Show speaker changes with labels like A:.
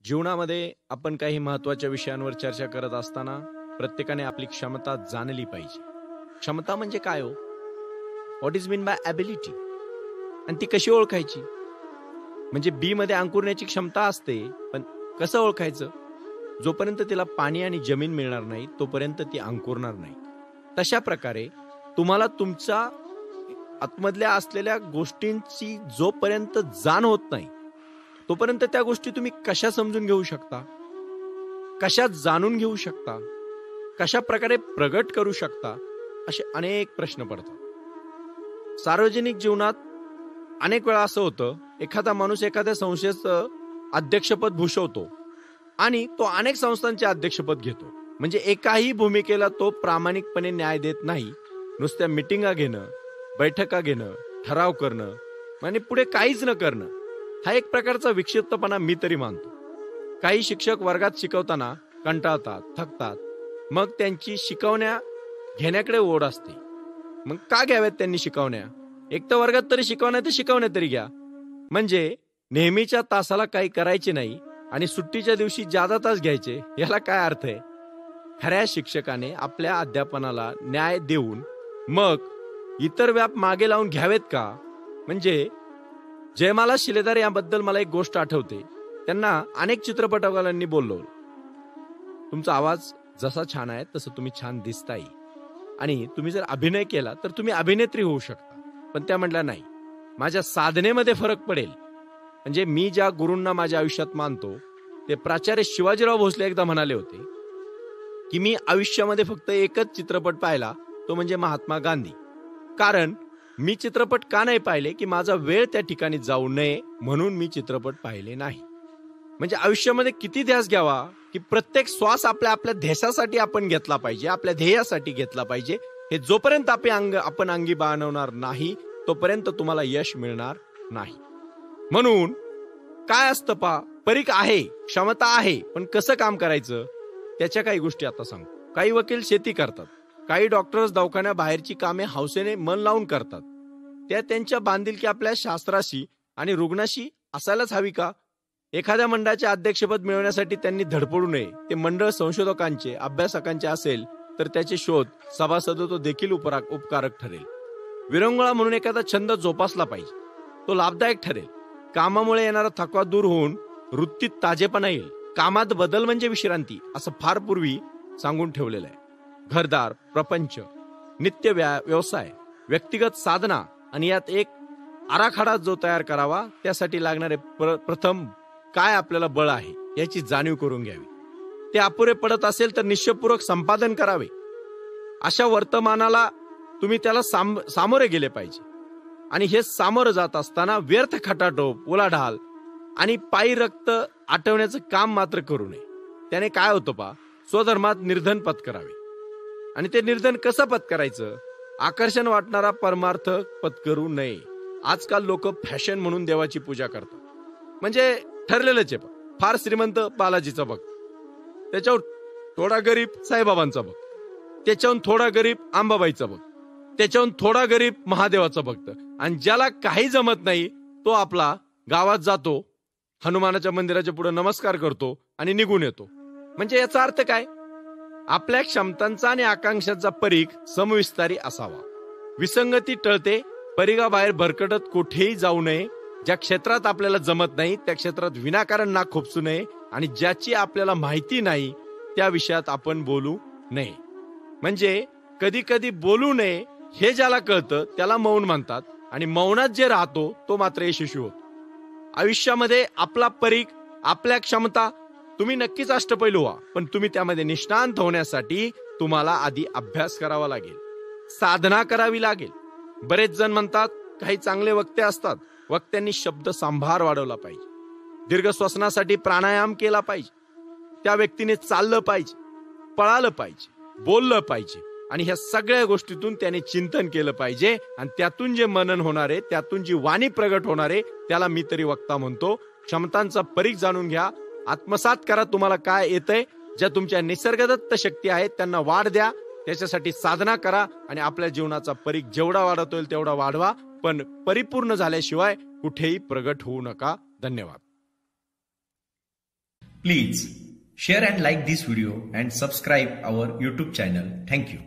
A: जीवनामध्ये आपण काही महत्त्वाच्या विषयांवर चर्चा करत असताना प्रत्येकाने आपली क्षमता जाणली पाहिजे. क्षमता म्हणजे काय हो? What is mean by ability? आणि ती कशी ओळखायची? म्हणजे बी मध्ये अंकुरण्याची क्षमता असते, पण कसं ओळखायचं? जोपर्यंत तिला पाणी आणि जमीन मिळणार नाही तोपर्यंत ती अंकुरणार नाही. तशा प्रकारे तुम्हाला तुमच्या आतमधल्या असलेल्या गोष्टींची जोपर्यंत जाण होत नाही तोपर्यंत त्या गोष्टी तुम्ही कशा समजून घेऊ शकता, कशा जाणून घेऊ शकता, कशा प्रकारे प्रगट करू शकता, असे अनेक प्रश्न पडतात. सार्वजनिक जीवनात अनेक वेळा असं होतं, एखादा माणूस एखाद्या संस्थेचं अध्यक्षपद भूषवतो आणि तो अनेक संस्थांचे अध्यक्षपद घेतो. म्हणजे एकाही भूमिकेला तो प्रामाणिकपणे न्याय देत नाही. नुसत्या मिटिंगा घेणं, बैठका घेणं, ठराव करणं आणि पुढे काहीच न करणं, हा एक प्रकारचा विक्षिप्तपणा मी तरी मानतो. काही शिक्षक वर्गात शिकवताना कंटाळतात, थकतात, मग त्यांची शिकवण्या घेण्याकडे ओढ असते. मग का घ्याव्यात त्यांनी शिकवण्या? एक तर वर्गात तरी शिकवण्या तरी घ्या. म्हणजे नेहमीच्या तासाला काही करायचे नाही आणि सुट्टीच्या दिवशी जादा तास घ्यायचे, याला काय अर्थ आहे? खऱ्या शिक्षकाने आपल्या अध्यापनाला न्याय देऊन मग इतर व्याप मागे लावून घ्यावेत का? म्हणजे जयमाला शिलेदार याबद्दल मला एक गोष्ट आठवते. त्यांना अनेक चित्रपटकारांनी बोललो, तुमचा आवाज जसा छान आहे तसं तुम्ही छान दिसताय आणि तुम्ही जर अभिनय केला तर तुम्ही अभिनेत्री होऊ शकता. पण त्या म्हटल्या नाही, माझ्या साधनेमध्ये फरक पडेल. म्हणजे मी ज्या गुरूंना माझ्या आयुष्यात मानतो ते प्राचार्य शिवाजीराव भोसले एकदा म्हणाले होते की मी आयुष्यामध्ये फक्त एकच चित्रपट पाहिला, तो म्हणजे महात्मा गांधी. कारण मी चित्रपट का नाही पाहिले की माझा वेळ त्या ठिकाणी जाऊ नये म्हणून मी चित्रपट पाहिले नाही. म्हणजे आयुष्यामध्ये किती ध्यास घ्यावा की प्रत्येक श्वास आपल्या आपल्या ध्येयासाठी आपण घेतला पाहिजे, आपल्या ध्येयासाठी घेतला पाहिजे. हे जोपर्यंत आपण अंगी बाणवणार नाही तोपर्यंत तुम्हाला यश मिळणार नाही. म्हणून काय असतं परीख आहे, क्षमता आहे, पण कसं काम करायचं त्याच्या काही गोष्टी आता सांगतो. काही वकील शेती करतात, काही डॉक्टर्स दवाखान्या बाहेरची कामे हौसेने मन लावून करतात. त्या त्यांच्या बांधिलकी आपल्या शास्त्राशी आणि रुग्णाशी असायलाच हवी का? एखाद्या मंडळाचे अध्यक्षपद मिळवण्यासाठी त्यांनी धडपडू नये. ते मंडळ संशोधकांचे, अभ्यासकांचे असेल तर त्याचे शोध सभासदत्व देखील उपकारक ठरेल. विरंगुळा म्हणून एखादा छंद जोपासला पाहिजे, तो लाभदायक ठरेल. कामामुळे येणारा थकवा दूर होऊन वृत्तीत ताजेपणा येईल. कामात बदल म्हणजे विश्रांती, असं फार पूर्वी सांगून ठेवलेलं आहे. घरदार, प्रपंच, नित्य व्यवसाय, व्यक्तिगत साधना आणि यात एक आराखडा जो तयार करावा, त्यासाठी लागणारे प्रथम काय आपल्याला बळ आहे याची जाणीव करून घ्यावी. ते अपुरे पडत असेल तर निश्चयपूर्वक संपादन करावे. अशा वर्तमानाला तुम्ही त्याला सामोरे गेले पाहिजे. आणि हे सामोरं जात असताना व्यर्थ खटाटोप, उलाढाल आणि पायी रक्त आटवण्याचं काम मात्र करू नये. त्याने काय होतं स्वधर्मात निर्धन पत्करावे. आणि ते निर्धन कसं पत्करायचं? आकर्षण वाटणारा परमार्थ पत्करू नये. आजकाल लोक फॅशन म्हणून देवाची पूजा करतात. म्हणजे ठरलेलंच आहे, फार श्रीमंत बालाजीचा भक्त, त्याच्यावर थोडा गरीब साईबाबांचा भक्त, त्याच्याहून थोडा गरीब अंबाबाईचा भक्त, त्याच्याहून थोडा गरीब महादेवाचा भक्त, आणि ज्याला काही जमत नाही तो आपला गावात जातो, हनुमानाच्या मंदिराच्या पुढे नमस्कार करतो आणि निघून येतो. म्हणजे याचा अर्थ काय? आपल्या क्षमतांचा आणि आकांक्षांचा परीघ समविस्तारी असावा. विसंगती टळते. परीघाबाहेर भरकटत कुठेही जाऊ नये. ज्या क्षेत्रात आपल्याला जमत नाही त्या क्षेत्रात विनाकारण नाक खुपसू नये आणि ज्याची आपल्याला माहिती नाही त्या विषयात आपण बोलू नये. म्हणजे कधी कधी बोलू नये हे ज्याला कळतं त्याला मौन म्हणतात आणि मौनात जे राहतो तो मात्र यशस्वी होतो. आयुष्यामध्ये आपला परीघ, आपल्या क्षमता, तुम्ही नक्कीच अष्टपैलू व्हा, पण तुम्ही त्यामध्ये निष्णांत होण्यासाठी तुम्हाला आधी अभ्यास करावा लागेल, साधना करावी लागेल. बरेच जण म्हणतात काही चांगले वक्ते असतात, वक्त्यांनी शब्द सांभार वाढवला पाहिजे, दीर्घ श्वसनासाठी प्राणायाम केला पाहिजे, त्या व्यक्तीने चाललं पाहिजे, पळालं पाहिजे, बोललं पाहिजे आणि ह्या सगळ्या गोष्टीतून त्याने चिंतन केलं पाहिजे. आणि त्यातून जे मनन होणार आहे, त्यातून जी वाणी प्रगट होणार आहे, त्याला मी तरी वक्ता म्हणतो. क्षमतांचा परीघ जाणून घ्या, आत्मसात करा. तुम्हाला काय येतंय, ज्या तुमच्या निसर्गदत्त शक्ती आहेत त्यांना वाढ द्या, त्याच्यासाठी साधना करा आणि आपल्या जीवनाचा परीघ जेवढा वाढवता येईल तेवढा वाढवा. पण परिपूर्ण झाल्याशिवाय कुठेही प्रगट होऊ नका. धन्यवाद.
B: Please share and like this video and subscribe our YouTube channel. Thank you.